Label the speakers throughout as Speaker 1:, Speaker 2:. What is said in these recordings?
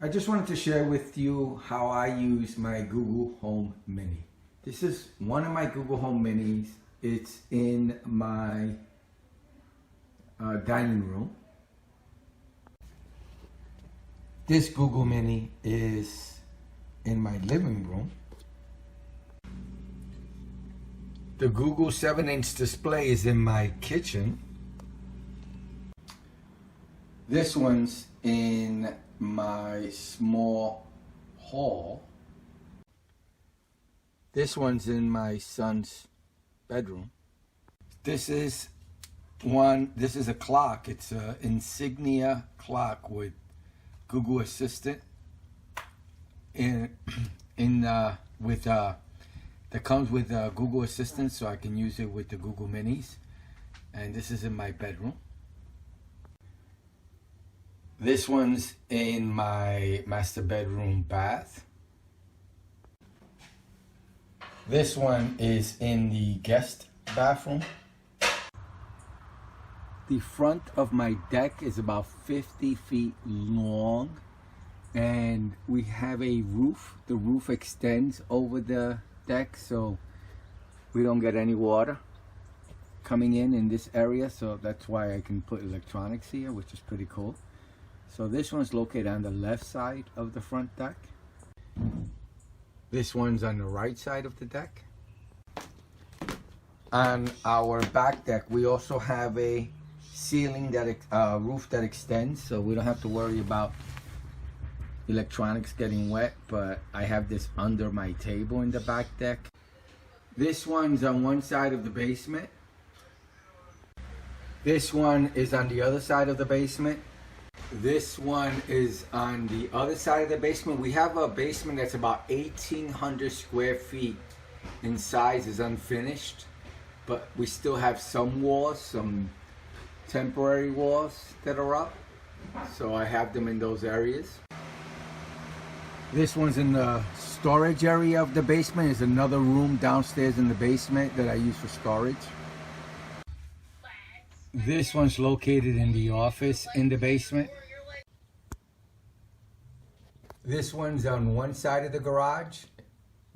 Speaker 1: I just wanted to share with you how I use my Google Home Mini. This is one of my Google Home Minis. It's in my dining room. This Google Mini is in my living room. The Google 7-inch display is in my kitchen. This one's in my small hall. This one's in my son's bedroom. This is a clock. It's an Insignia clock with Google Assistant that comes with Google Assistant, so I can use it with the Google Minis. And this is in my bedroom. This one's in my master bedroom bath. This one is in the guest bathroom. The front of my deck is about 50 feet long, and we have a roof. The roof extends over the deck, so we don't get any water coming in this area, so that's why I can put electronics here, which is pretty cool. So this one's located on the left side of the front deck. This one's on the right side of the deck. On our back deck, we also have a ceiling roof that extends, so we don't have to worry about electronics getting wet, but I have this under my table in the back deck. This one's on one side of the basement. This one is on the other side of the basement. This one is on the other side of the basement. We have a basement that's about 1,800 square feet in size, is unfinished, but we still have some walls, some temporary walls that are up. So I have them in those areas. This one's in the storage area of the basement. There's another room downstairs in the basement that I use for storage. This one's located in the office in the basement. This one's on one side of the garage.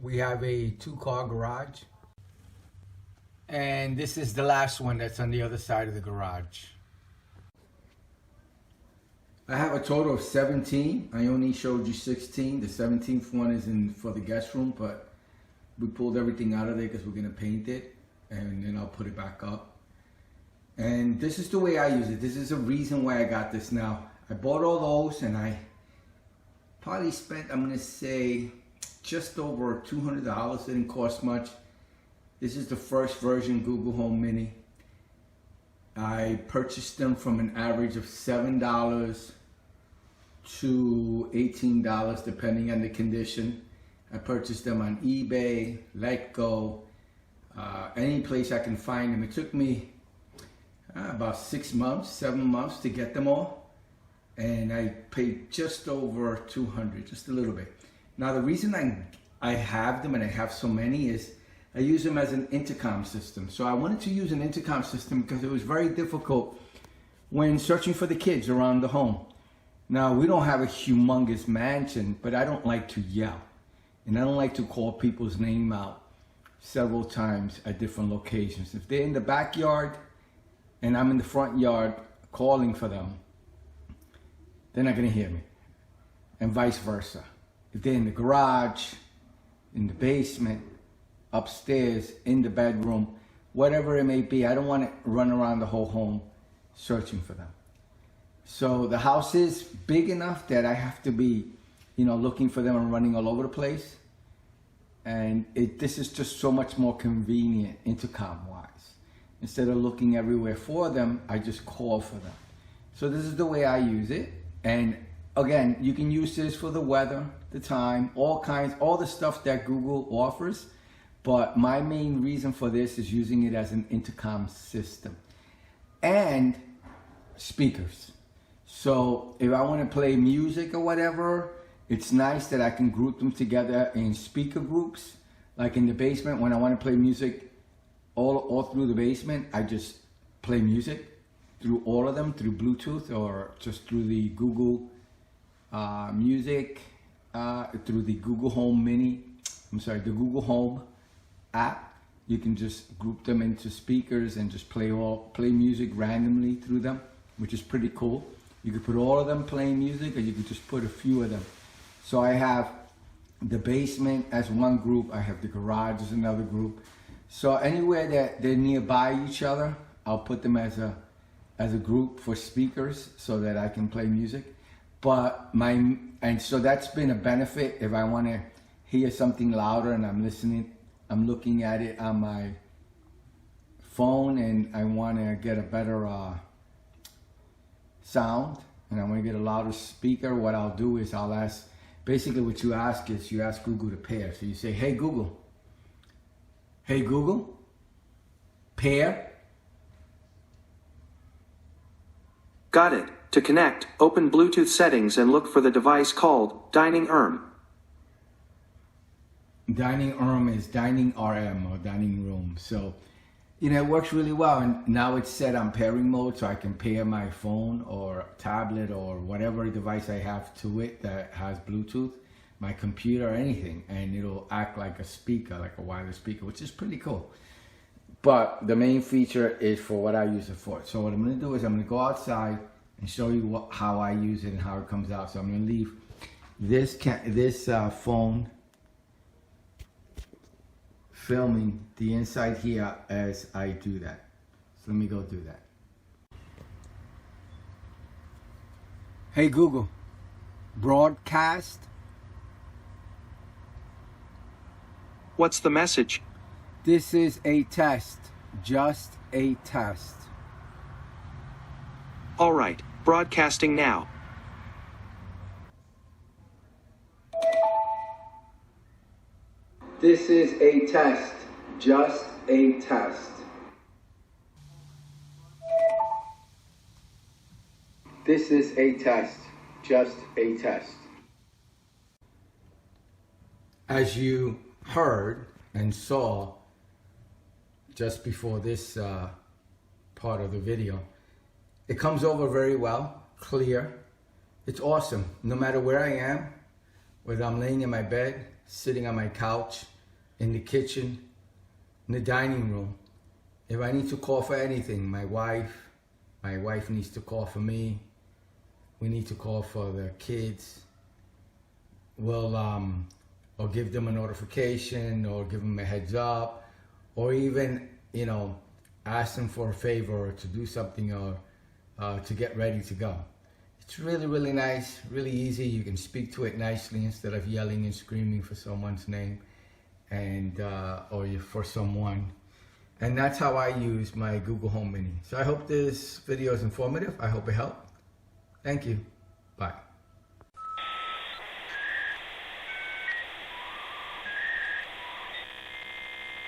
Speaker 1: We have a 2-car garage. And this is the last one that's on the other side of the garage. I have a total of 17. I only showed you 16. The 17th one is for the guest room, but we pulled everything out of there because we're going to paint it, and then I'll put it back up. And this is the way I use it. This is a reason why I got this now. I bought all those, and I probably spent, I'm going to say, just over $200. It didn't cost much. This is the first version Google Home Mini. I purchased them from an average of $7 to $18, depending on the condition. I purchased them on eBay, Letgo, any place I can find them. It took me about 6 months, 7 months to get them all, and I paid just over $200, just a little bit. Now the reason I have them, and I have so many, is I use them as an intercom system. So I wanted to use an intercom system because it was very difficult when searching for the kids around the home. Now, we don't have a humongous mansion, but I don't like to yell, and I don't like to call people's name out several times at different locations. If they're in the backyard and I'm in the front yard calling for them, they're not gonna hear me, and vice versa. If they're in the garage, in the basement, upstairs, in the bedroom, whatever it may be, I don't want to run around the whole home searching for them. So the house is big enough that I have to be, looking for them and running all over the place. And this is just so much more convenient intercom-wise. Instead of looking everywhere for them, I just call for them. So this is the way I use it. And again, you can use this for the weather, the time, all the stuff that Google offers. But my main reason for this is using it as an intercom system. And speakers. So if I want to play music or whatever, it's nice that I can group them together in speaker groups. Like in the basement, when I want to play music all through the basement, I just play music through all of them, through Bluetooth or just through the Google music through the Google Home the Google Home app. You can just group them into speakers and just play music randomly through them, which is pretty cool. You could put all of them playing music, or you could just put a few of them. So I have the basement as one group, I have the garage as another group. So anywhere that they're nearby each other, I'll put them as a group for speakers so that I can play music. And so that's been a benefit. If I want to hear something louder and I'm looking at it on my phone and I want to get a better sound and I want to get a louder speaker, what I'll do is I'll ask, basically what you ask is you ask Google to pair. So you say, hey Google, pair.
Speaker 2: Got it. To connect, open Bluetooth settings and look for the device called Dining RM.
Speaker 1: Dining RM is Dining RM or Dining Room. So, it works really well. And now it's set on pairing mode, so I can pair my phone or tablet or whatever device I have to it that has Bluetooth, my computer or anything, and it'll act like a speaker, like a wireless speaker, which is pretty cool. But the main feature is for what I use it for. So what I'm going to do is I'm going to go outside and show you how I use it and how it comes out. So I'm going to leave this phone filming the inside here as I do that. So let me go do that. Hey Google, broadcast.
Speaker 2: What's the message?
Speaker 1: This is a test, just a test.
Speaker 2: All right, broadcasting now.
Speaker 1: This is a test, just a test. This is a test, just a test. As you heard and saw just before this part of the video, it comes over very well, clear. It's awesome. No matter where I am, whether I'm laying in my bed, sitting on my couch, in the kitchen, in the dining room. If I need to call for anything, my wife needs to call for me. We need to call for the kids. We'll or give them a notification or give them a heads up, or even, ask them for a favor or to do something or to get ready to go. It's really, really nice, really easy. You can speak to it nicely instead of yelling and screaming for someone's name and or for someone. And that's how I use my Google Home Mini. So I hope this video is informative. I hope it helped. Thank you. Bye.